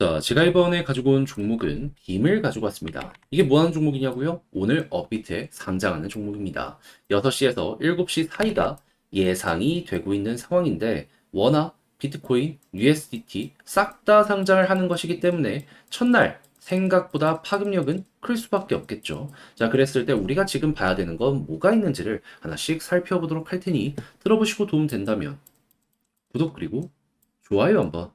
자, 제가 이번에 가지고 온 종목은 빔을 가지고 왔습니다. 이게 뭐 하는 종목이냐고요? 오늘 업비트에 상장하는 종목입니다. 6시에서 7시 사이가 예상이 되고 있는 상황인데 워낙 비트코인, USDT 싹 다 상장을 하는 것이기 때문에 첫날 생각보다 파급력은 클 수밖에 없겠죠. 자, 그랬을 때 우리가 지금 봐야 되는 건 뭐가 있는지를 하나씩 살펴보도록 할 테니 들어보시고 도움 된다면 구독 그리고 좋아요 한번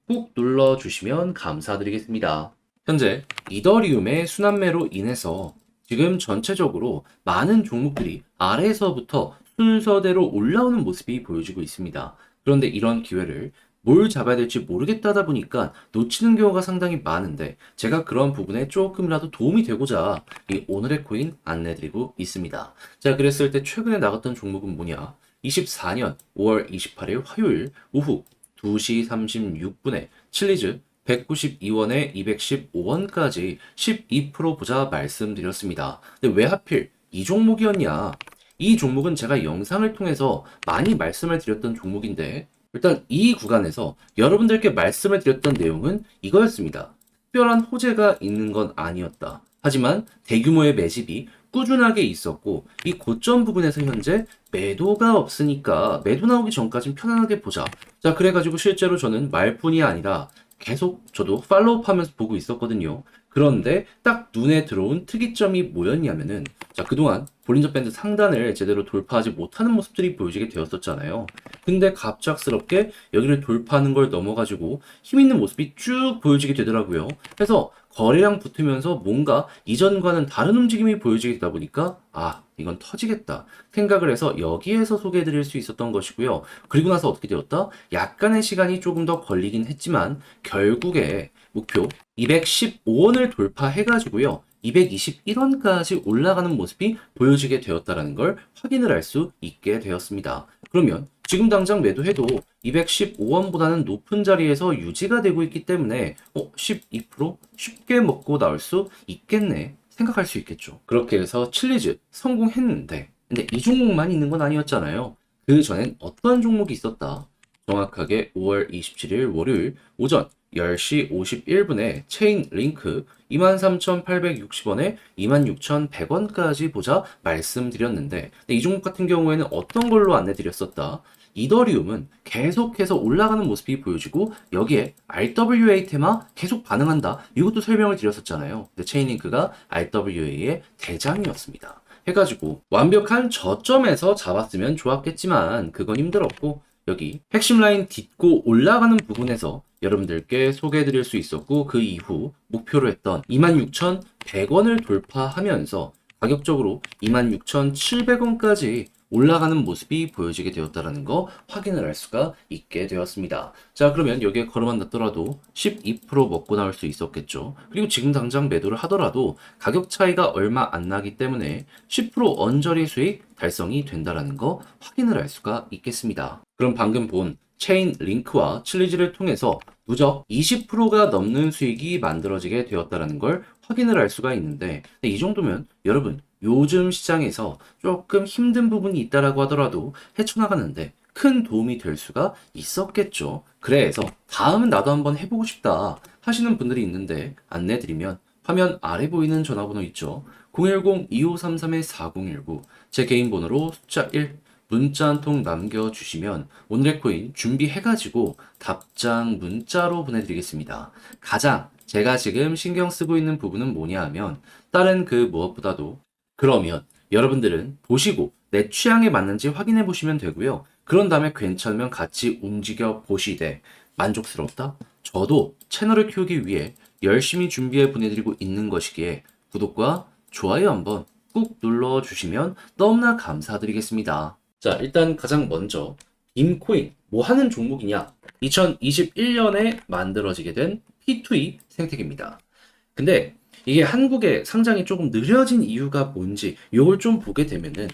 꾹 눌러주시면 감사드리겠습니다. 현재 이더리움의 순환매로 인해서 지금 전체적으로 많은 종목들이 아래에서부터 순서대로 올라오는 모습이 보여지고 있습니다. 그런데 이런 기회를 뭘 잡아야 될지 모르겠다다 보니까 놓치는 경우가 상당히 많은데 제가 그런 부분에 조금이라도 도움이 되고자 이 오늘의 코인 안내드리고 있습니다. 자, 그랬을 때 최근에 나갔던 종목은 뭐냐? 24년 5월 28일 화요일 오후 2시 36분에 칠리즈 192원에 215원까지 12% 보자 말씀드렸습니다. 근데 왜 하필 이 종목이었냐? 이 종목은 제가 영상을 통해서 많이 말씀을 드렸던 종목인데 일단 이 구간에서 여러분들께 말씀을 드렸던 내용은 이거였습니다. 특별한 호재가 있는 건 아니었다. 하지만 대규모의 매집이 꾸준하게 있었고 이 고점 부분에서 현재 매도가 없으니까 매도 나오기 전까진 편안하게 보자. 자, 그래가지고 실제로 저는 말뿐이 아니라 계속 저도 팔로우 하면서 보고 있었거든요. 그런데 딱 눈에 들어온 특이점이 뭐였냐면은 자, 그동안 볼린저 밴드 상단을 제대로 돌파하지 못하는 모습들이 보여지게 되었었잖아요. 근데 갑작스럽게 여기를 돌파하는 걸 넘어가지고 힘 있는 모습이 쭉 보여지게 되더라고요. 그래서 거래량 붙으면서 뭔가 이전과는 다른 움직임이 보여지게 되다 보니까 이건 터지겠다 생각을 해서 여기에서 소개해 드릴 수 있었던 것이고요. 그리고 나서 어떻게 되었다? 약간의 시간이 조금 더 걸리긴 했지만 결국에 목표 215원을 돌파해 가지고요. 221원까지 올라가는 모습이 보여지게 되었다는 걸 확인을 할 수 있게 되었습니다. 그러면 지금 당장 매도해도 215원보다는 높은 자리에서 유지가 되고 있기 때문에 12% 쉽게 먹고 나올 수 있겠네 생각할 수 있겠죠. 그렇게 해서 칠리즈 성공했는데 근데 이 종목만 있는 건 아니었잖아요. 그 전엔 어떤 종목이 있었다. 정확하게 5월 27일 월요일 오전 10시 51분에 체인 링크 23,860원에 26,100원까지 보자 말씀드렸는데 이 종목 같은 경우에는 어떤 걸로 안내드렸었다. 이더리움은 계속해서 올라가는 모습이 보여지고 여기에 RWA 테마 계속 반응한다. 이것도 설명을 드렸었잖아요. 근데 체인링크가 RWA의 대장이었습니다. 해가지고 완벽한 저점에서 잡았으면 좋았겠지만 그건 힘들었고 여기 핵심 라인 딛고 올라가는 부분에서 여러분들께 소개해드릴 수 있었고 그 이후 목표로 했던 26,100원을 돌파하면서 가격적으로 26,700원까지 올라가는 모습이 보여지게 되었다는 거 확인을 할 수가 있게 되었습니다. 자, 그러면 여기에 걸어만 놨더라도 12% 먹고 나올 수 있었겠죠. 그리고 지금 당장 매도를 하더라도 가격 차이가 얼마 안 나기 때문에 10% 언저리 수익 달성이 된다는 거 확인을 할 수가 있겠습니다. 그럼 방금 본 체인 링크와 칠리즈를 통해서 누적 20%가 넘는 수익이 만들어지게 되었다는 걸 확인을 할 수가 있는데 이 정도면 여러분 요즘 시장에서 조금 힘든 부분이 있다라고 하더라도 헤쳐나가는데 큰 도움이 될 수가 있었겠죠. 그래서 다음은 나도 한번 해보고 싶다 하시는 분들이 있는데 안내드리면 화면 아래 보이는 전화번호 있죠. 010-2533-4019 제 개인 번호로 숫자 1 문자 한 통 남겨주시면 오늘의 코인 준비해가지고 답장 문자로 보내드리겠습니다. 가장 제가 지금 신경 쓰고 있는 부분은 뭐냐 하면 다른 그 무엇보다도 그러면 여러분들은 보시고 내 취향에 맞는지 확인해 보시면 되고요. 그런 다음에 괜찮으면 같이 움직여 보시되 만족스럽다? 저도 채널을 키우기 위해 열심히 준비해 보내드리고 있는 것이기에 구독과 좋아요 한번 꾹 눌러주시면 너무나 감사드리겠습니다. 자, 일단 가장 먼저 빔코인 뭐 하는 종목이냐? 2021년에 만들어지게 된 P2E 생태계입니다. 근데 이게 한국에 상장이 조금 느려진 이유가 뭔지 이걸 좀 보게 되면은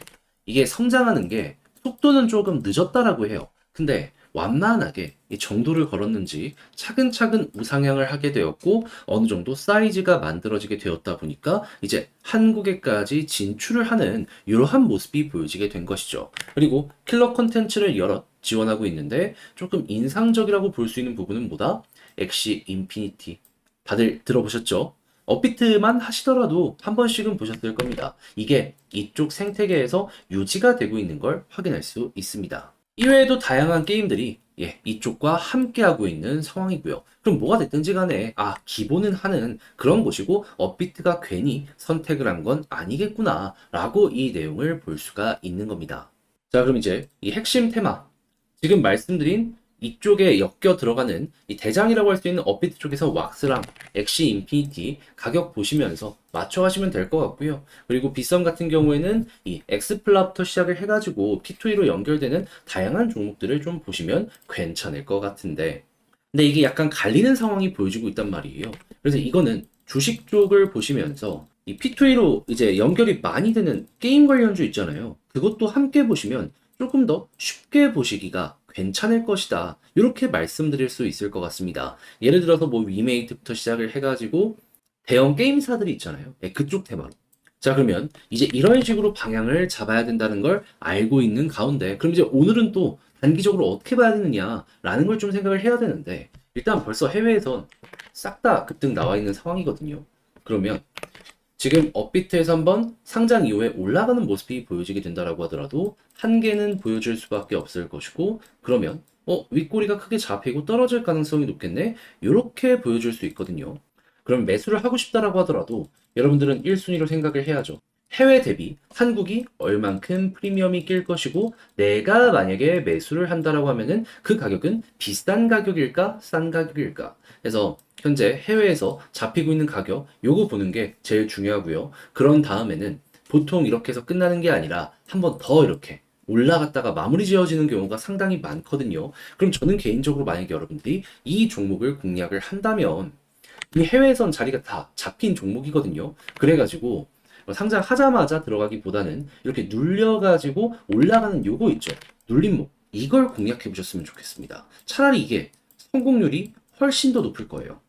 이게 성장하는 게 속도는 조금 늦었다라고 해요. 근데 완만하게 이 정도를 걸었는지 차근차근 우상향을 하게 되었고 어느 정도 사이즈가 만들어지게 되었다 보니까 이제 한국에까지 진출을 하는 이러한 모습이 보여지게 된 것이죠. 그리고 킬러 콘텐츠를 여러 지원하고 있는데 조금 인상적이라고 볼 수 있는 부분은 뭐다? 엑시 인피니티. 다들 들어보셨죠? 업비트만 하시더라도 한 번씩은 보셨을 겁니다. 이게 이쪽 생태계에서 유지가 되고 있는 걸 확인할 수 있습니다. 이외에도 다양한 게임들이 이쪽과 함께하고 있는 상황이고요. 그럼 뭐가 됐든지 간에 기본은 하는 그런 곳이고 업비트가 괜히 선택을 한 건 아니겠구나 라고 이 내용을 볼 수가 있는 겁니다. 자, 그럼 이제 이 핵심 테마, 지금 말씀드린 이쪽에 엮여 들어가는 이 대장이라고 할 수 있는 업비트 쪽에서 왁스랑 엑시 인피니티 가격 보시면서 맞춰가시면 될 것 같고요. 그리고 빗썸 같은 경우에는 이 엑스플라부터 시작을 해가지고 P2E로 연결되는 다양한 종목들을 좀 보시면 괜찮을 것 같은데, 근데 이게 약간 갈리는 상황이 보여지고 있단 말이에요. 그래서 이거는 주식 쪽을 보시면서 이 P2E로 이제 연결이 많이 되는 게임 관련주 있잖아요. 그것도 함께 보시면 조금 더 쉽게 보시기가 괜찮을 것이다. 이렇게 말씀드릴 수 있을 것 같습니다. 예를 들어서 뭐 위메이트부터 시작을 해가지고 대형 게임사들이 있잖아요. 그쪽 테마로. 자, 그러면 이제 이런 식으로 방향을 잡아야 된다는 걸 알고 있는 가운데, 그럼 이제 오늘은 또 단기적으로 어떻게 봐야 되느냐라는 걸 좀 생각을 해야 되는데, 일단 벌써 해외에선 싹 다 급등 나와 있는 상황이거든요. 그러면 지금 업비트에서 한번 상장 이후에 올라가는 모습이 보여지게 된다라고 하더라도 한계는 보여줄 수밖에 없을 것이고, 그러면 윗꼬리가 크게 잡히고 떨어질 가능성이 높겠네? 이렇게 보여줄 수 있거든요. 그럼 매수를 하고 싶다라고 하더라도 여러분들은 1순위로 생각을 해야죠. 해외 대비 한국이 얼만큼 프리미엄이 낄 것이고, 내가 만약에 매수를 한다라고 하면은 그 가격은 비싼 가격일까 싼 가격일까. 그래서 현재 해외에서 잡히고 있는 가격 요거 보는 게 제일 중요하고요. 그런 다음에는 보통 이렇게 해서 끝나는 게 아니라 한 번 더 이렇게 올라갔다가 마무리 지어지는 경우가 상당히 많거든요. 그럼 저는 개인적으로 만약에 여러분들이 이 종목을 공략을 한다면, 이 해외에선 자리가 다 잡힌 종목이거든요. 그래가지고 상장하자마자 들어가기보다는 이렇게 눌려가지고 올라가는 요거 있죠. 눌림목. 이걸 공략해 보셨으면 좋겠습니다. 차라리 이게 성공률이 훨씬 더 높을 거예요.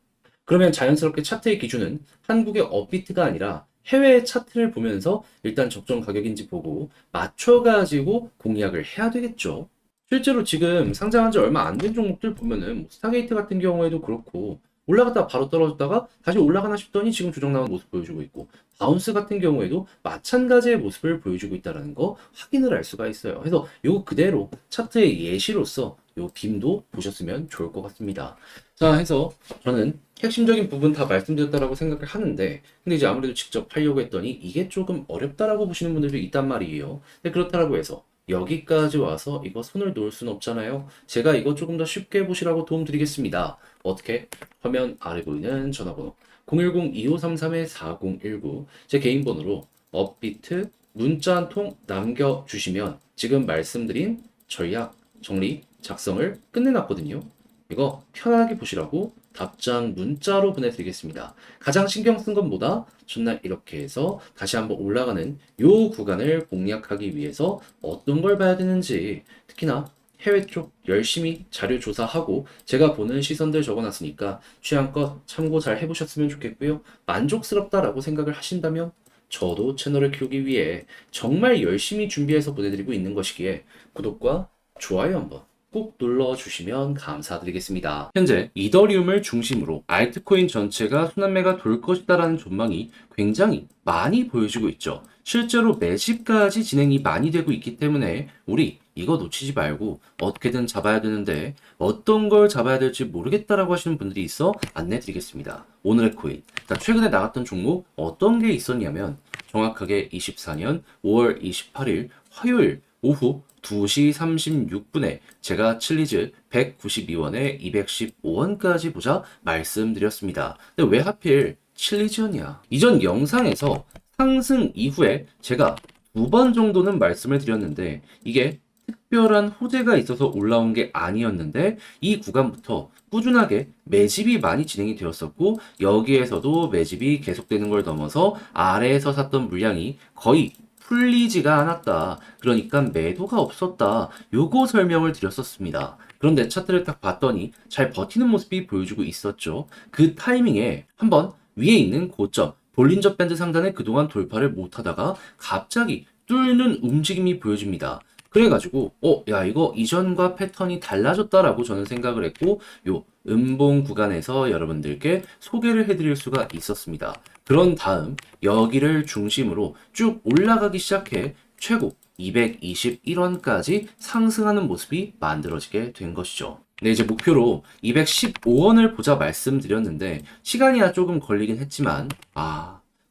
그러면 자연스럽게 차트의 기준은 한국의 업비트가 아니라 해외의 차트를 보면서 일단 적정 가격인지 보고 맞춰가지고 공략을 해야 되겠죠. 실제로 지금 상장한 지 얼마 안 된 종목들 보면은 뭐 스타게이트 같은 경우에도 그렇고 올라갔다가 바로 떨어졌다가 다시 올라가나 싶더니 지금 조정 나온 모습 보여주고 있고, 바운스 같은 경우에도 마찬가지의 모습을 보여주고 있다는 거 확인을 할 수가 있어요. 그래서 이거 그대로 차트의 예시로서 요 빔도 보셨으면 좋을 것 같습니다. 자, 해서 저는 핵심적인 부분 다 말씀드렸다라고 생각을 하는데, 근데 이제 아무래도 직접 하려고 했더니 이게 조금 어렵다라고 보시는 분들도 있단 말이에요. 근데 그렇다라고 해서 여기까지 와서 이거 손을 놓을 수는 없잖아요. 제가 이거 조금 더 쉽게 보시라고 도움 드리겠습니다. 어떻게? 화면 아래 보이는 전화번호 010-2533-4019 제 개인 번호로 업비트 문자 한 통 남겨주시면 지금 말씀드린 전략 정리 작성을 끝내놨거든요. 이거 편하게 보시라고 답장 문자로 보내드리겠습니다. 가장 신경 쓴 건 뭐다? 전날 이렇게 해서 다시 한번 올라가는 요 구간을 공략하기 위해서 어떤 걸 봐야 되는지, 특히나 해외 쪽 열심히 자료 조사하고 제가 보는 시선들 적어놨으니까 취향껏 참고 잘 해보셨으면 좋겠고요. 만족스럽다라고 생각을 하신다면 저도 채널을 키우기 위해 정말 열심히 준비해서 보내드리고 있는 것이기에 구독과 좋아요 한번 꼭 눌러주시면 감사드리겠습니다. 현재 이더리움을 중심으로 알트코인 전체가 순환매가 돌 것이다라는 전망이 굉장히 많이 보여지고 있죠. 실제로 매집까지 진행이 많이 되고 있기 때문에 우리 이거 놓치지 말고 어떻게든 잡아야 되는데 어떤 걸 잡아야 될지 모르겠다라고 하시는 분들이 있어 안내 드리겠습니다. 오늘의 코인, 최근에 나갔던 종목 어떤 게 있었냐면 정확하게 24년 5월 28일 화요일 오후 2시 36분에 제가 칠리즈 192원에 215원까지 보자 말씀드렸습니다. 근데 왜 하필 칠리즈였냐? 이전 영상에서 상승 이후에 제가 2번 정도는 말씀을 드렸는데 이게 특별한 호재가 있어서 올라온 게 아니었는데 이 구간부터 꾸준하게 매집이 많이 진행이 되었었고, 여기에서도 매집이 계속되는 걸 넘어서 아래에서 샀던 물량이 거의 풀리지가 않았다. 그러니까 매도가 없었다. 요거 설명을 드렸었습니다. 그런데 차트를 딱 봤더니 잘 버티는 모습이 보여주고 있었죠. 그 타이밍에 한번 위에 있는 고점 볼린저 밴드 상단에 그동안 돌파를 못하다가 갑자기 뚫는 움직임이 보여집니다. 그래가지고, 야, 이거 이전과 패턴이 달라졌다라고 저는 생각을 했고, 요 음봉 구간에서 여러분들께 소개를 해드릴 수가 있었습니다. 그런 다음, 여기를 중심으로 쭉 올라가기 시작해 최고 221원까지 상승하는 모습이 만들어지게 된 것이죠. 네, 이제 목표로 215원을 보자 말씀드렸는데, 시간이 조금 걸리긴 했지만,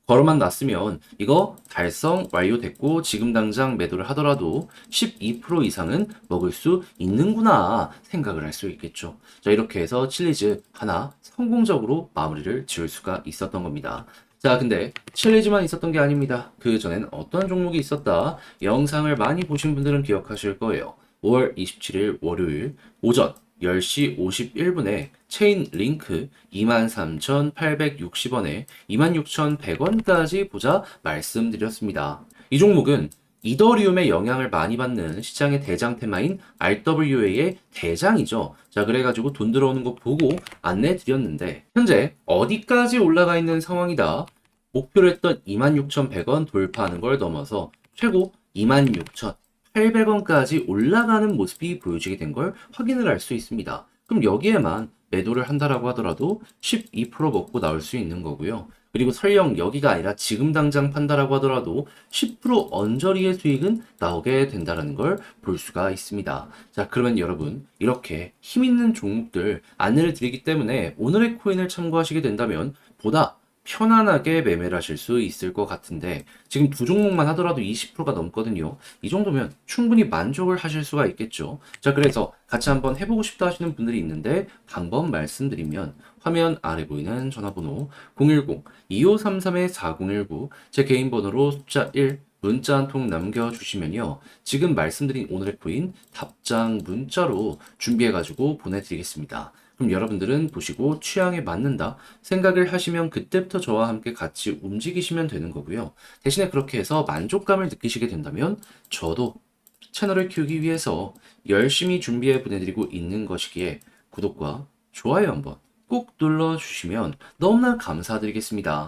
걸어만 놨으면 이거 달성 완료됐고 지금 당장 매도를 하더라도 12% 이상은 먹을 수 있는구나 생각을 할 수 있겠죠. 자, 이렇게 해서 칠리즈 하나 성공적으로 마무리를 지을 수가 있었던 겁니다. 자, 근데 칠리즈만 있었던 게 아닙니다. 그 전엔 어떤 종목이 있었다? 영상을 많이 보신 분들은 기억하실 거예요. 5월 27일 월요일 오전 10시 51분에 체인 링크 23,860원에 26,100원까지 보자 말씀드렸습니다. 이 종목은 이더리움의 영향을 많이 받는 시장의 대장 테마인 RWA의 대장이죠. 자, 그래가지고 돈 들어오는 거 보고 안내 드렸는데, 현재 어디까지 올라가 있는 상황이다. 목표로 했던 26,100원 돌파하는 걸 넘어서 최고 26,800원까지 올라가는 모습이 보여지게 된 걸 확인을 할 수 있습니다. 그럼 여기에만 매도를 한다라고 하더라도 12% 먹고 나올 수 있는 거고요. 그리고 설령 여기가 아니라 지금 당장 판다라고 하더라도 10% 언저리의 수익은 나오게 된다는 걸 볼 수가 있습니다. 자, 그러면 여러분 이렇게 힘 있는 종목들 안내를 드리기 때문에 오늘의 코인을 참고하시게 된다면 보다 편안하게 매매를 하실 수 있을 것 같은데, 지금 두 종목만 하더라도 20%가 넘거든요. 이 정도면 충분히 만족을 하실 수가 있겠죠. 자, 그래서 같이 한번 해보고 싶다 하시는 분들이 있는데 방법 말씀드리면, 화면 아래 보이는 전화번호 010-2533-4019 제 개인 번호로 숫자 1 문자 한 통 남겨주시면요, 지금 말씀드린 오늘의 코인 답장 문자로 준비해가지고 보내드리겠습니다. 그럼 여러분들은 보시고 취향에 맞는다 생각을 하시면 그때부터 저와 함께 같이 움직이시면 되는 거고요. 대신에 그렇게 해서 만족감을 느끼시게 된다면 저도 채널을 키우기 위해서 열심히 준비해 보내드리고 있는 것이기에 구독과 좋아요 한번 꼭 눌러주시면 너무나 감사드리겠습니다.